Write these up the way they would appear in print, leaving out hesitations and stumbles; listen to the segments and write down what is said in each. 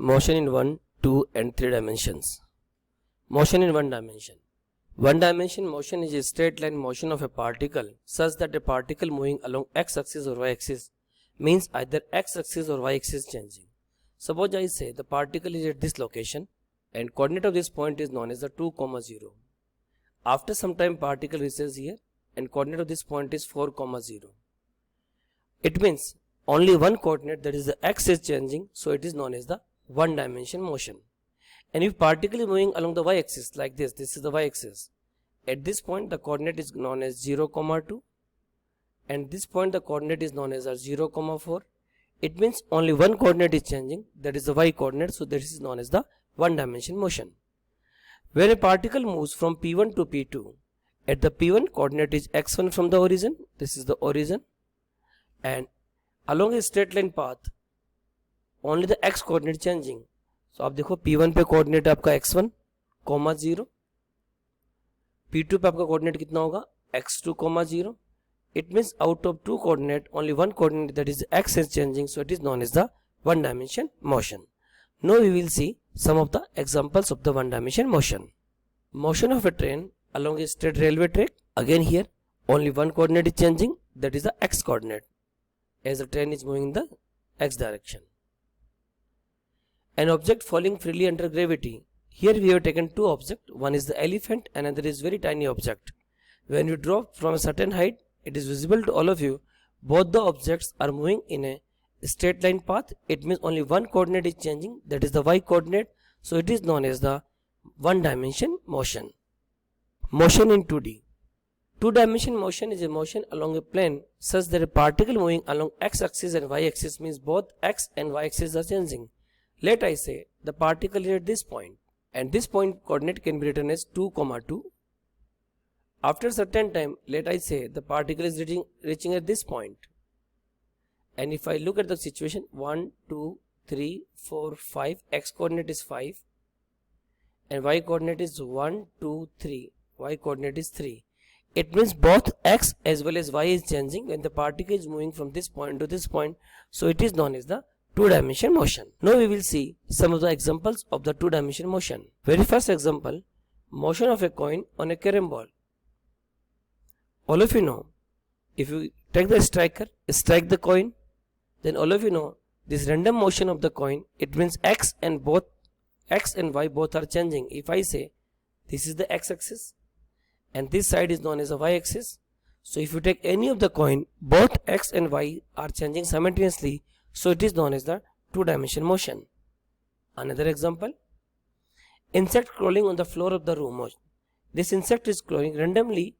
Motion in 1, 2 and 3 dimensions. Motion in 1 dimension. One dimension motion is a straight line motion of a particle such that a particle moving along x-axis or y-axis means either x-axis or y-axis changing. Suppose I say the particle is at this location and coordinate of this point is known as the 2, 0. After some time particle reaches here and coordinate of this point is 4, 0. It means only one coordinate, that is the x, is changing, so it is known as the one dimension motion. And if particle is moving along the y-axis like this is the y-axis. At this point the coordinate is known as 0, 2 and this point the coordinate is known as 0, 4. It means only one coordinate is changing, that is the y coordinate, so this is known as the one dimension motion. When a particle moves from P1 to P2, at the P1 coordinate is x1 from the origin, this is the origin, and along a straight line path only the x coordinate changing. So आप देखो P1 पे coordinate आपका x1, 0, P2 पे आपका coordinate कितना होगा x2, 0. It means out of two coordinate only one coordinate, that is x, is changing, so it is known as the one dimension motion. Now we will see some of the examples of the one dimension motion. Motion of a train along a straight railway track. Again here only one coordinate is changing, that is the x coordinate, as the train is moving in the x direction. An object falling freely under gravity. Here we have taken two objects, one is the elephant, another is very tiny object. When you drop from a certain height, it is visible to all of you, both the objects are moving in a straight line path. It means only one coordinate is changing, that is the y coordinate, so it is known as the one dimension motion. Motion in 2D. Two-dimension motion is a motion along a plane such that a particle moving along x-axis and y-axis means both x and y-axis are changing. Let I say the particle is at this point and this point coordinate can be written as 2, 2. After certain time, let I say the particle is reaching at this point, and if I look at the situation 1, 2, 3, 4, 5, x coordinate is 5 and y coordinate is 1, 2, 3, y coordinate is 3. It means both x as well as y is changing when the particle is moving from this point to this point, so it is known as the two-dimension motion. Now we will see some of the examples of the two-dimension motion. Very first example, motion of a coin on a carom ball. All of you know, if you take the striker, strike the coin, then all of you know this random motion of the coin, it means x and y both are changing. If I say this is the x-axis and this side is known as a y-axis, so if you take any of the coin, both x and y are changing simultaneously, so it is known as the two-dimension motion. Another example, insect crawling on the floor of the room. This insect is crawling randomly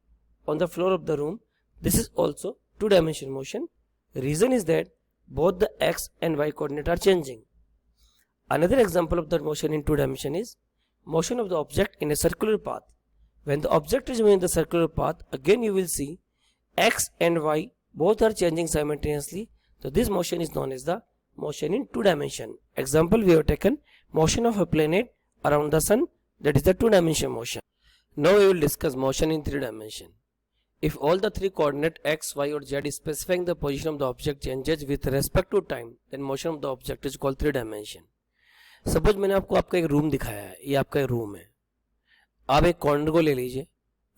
on the floor of the room. This is also two-dimension motion. Reason is that both the x and y coordinate are changing. Another example of the motion in two dimension is motion of the object in a circular path. When the object is moving in the circular path, again you will see x and y both are changing simultaneously. So this motion is known as the motion in two dimension. Example, we have taken motion of a planet around the sun, that is the two dimension motion. Now we will discuss motion in three dimension. If all the three coordinate x, y or z is specifying the position of the object changes with respect to time, then motion of the object is called three dimension. Suppose मैंने आपको आपका एक room दिखाया है, ये आपका एक room है. आप एक कॉर्नर को ले लीजिए.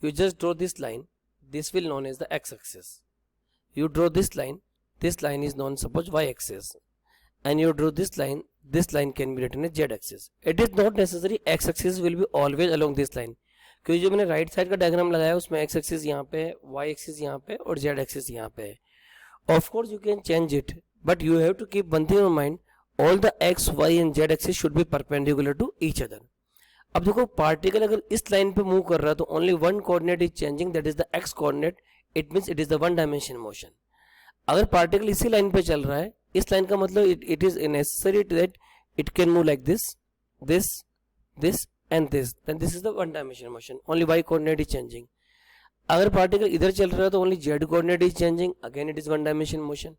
You just draw this line. This will known as the x-axis. You draw this line. This line is known suppose y-axis. And you draw this line. This line can be written as z-axis. It is not necessary x-axis will be always along this line. क्योंकि जो मैंने right side का diagram लगाया उसमें x axis यहाँ पे है, Y axis यहाँ पे और जेड एक्सिस यहाँ पे है. Of course you can change it, but you have to keep one thing in mind, all the x, y and z axis should be perpendicular to each other. अब देखो particle अगर इस line पे move कर रहा है तो only one coordinate is changing, that is the x coordinate. It means it is the one dimension motion. अगर पार्टिकल इसी लाइन पे चल रहा है, इस लाइन का मतलब it is necessary that it can move like this, this, this and this, then this is the one dimension motion. Only y coordinate is changing. अगर पार्टिकल इधर चल रहा है तो only z coordinate is changing, again it is one dimension motion.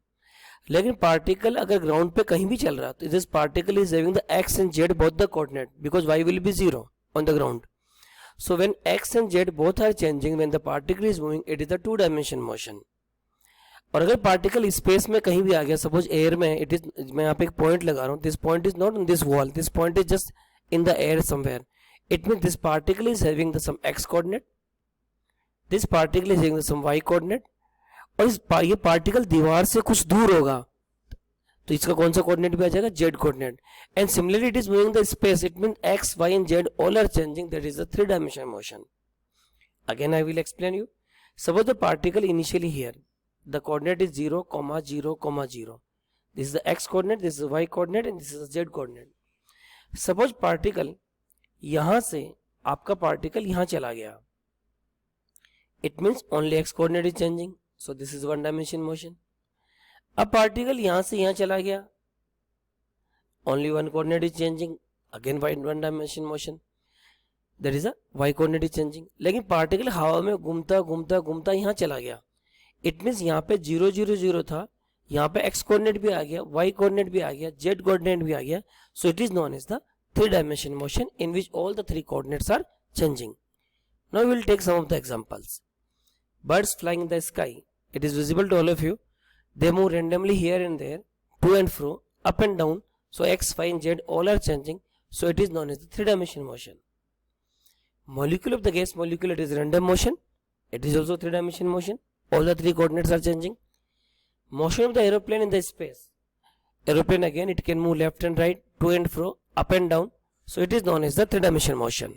लेकिन particle अगर ground पे कहीं भी चल रहा है तो this particle is having the x and z both the coordinate because y will be 0 on the ground. So when x and z both are changing when the particle is moving, it is the two dimension motion. और अगर particle space में कहीं भी आ गया, suppose air में it is, मैं यहाँ पे एक पॉइंट लगा रहा हूँ, this point is not in this wall, this point is just in the air somewhere, it mean this particle is having the some x coordinate, this particle is having the some y coordinate, और ये particle दीवार से कुछ दूर होगा तो इसका कौन सा कोऑर्डिनेट भी आ जाएगा, z coordinate. And similarly it is moving the space, it mean x y and z all are changing, that is the 3 dimensional motion. Again I will explain you. Suppose the particle initially here, the coordinate is 0, 0, 0. This is the x coordinate, this is the y coordinate and this is the z coordinate. Suppose particle यहां से आपका particle यहां चला गया, it means only x coordinate is changing, so this is 1 dimension motion. अब particle यहां से यहां चला गया, only 1 coordinate is changing, again 1 dimension motion, that is a y coordinate is changing. लेकिन पार्टिकल हवा में घूमता घूमता घूमता यहाँ चला गया, इट मीन्स यहाँ पे 0, 0, 0 था, यहाँ पे x कोऑर्डिनेट भी आ गया, y कोऑर्डिनेट भी आ गया, z कोऑर्डिनेट भी आ गया, so it is known as the 3 dimension motion in which all the 3 coordinates are changing. Now we will take some of the examples. Birds flying in the sky, it is visible to all of you, they move randomly here and there, to and fro, up and down, so x, y and z all are changing, so it is known as the 3 dimension motion. Molecule of the gas molecule, it is random motion, it is also 3 dimension motion, all the 3 coordinates are changing. Motion of the aeroplane in the space, aeroplane again it can move left and right, to and fro, up and down, so it is known as the 3 dimension motion.